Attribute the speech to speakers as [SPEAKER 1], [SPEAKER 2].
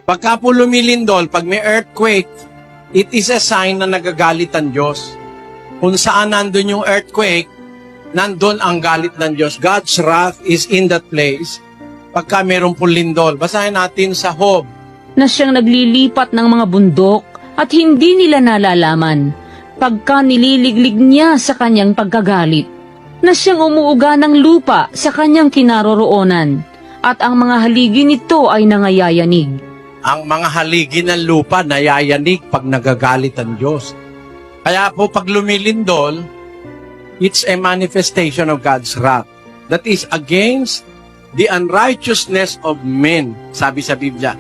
[SPEAKER 1] Pagka po lumilindol, pag may earthquake, it is a sign na nagagalit ang Diyos. Kung saan nandun yung earthquake, nandun ang galit ng Diyos. God's wrath is in that place pagka mayroong po lindol. Basahin natin sa Job.
[SPEAKER 2] Na siyang naglilipat ng mga bundok at hindi nila nalalaman pagka nililiglig niya sa kanyang pagkagalit. Na siyang umuuga ng lupa sa kanyang kinaroroonan at ang mga haligi nito ay nangayayanig.
[SPEAKER 1] Ang mga haligi ng lupa nayayanig pag nagagalit ang Diyos. Kaya po pag lumilindol, it's a manifestation of God's wrath. That is against the unrighteousness of men, sabi sa Biblia.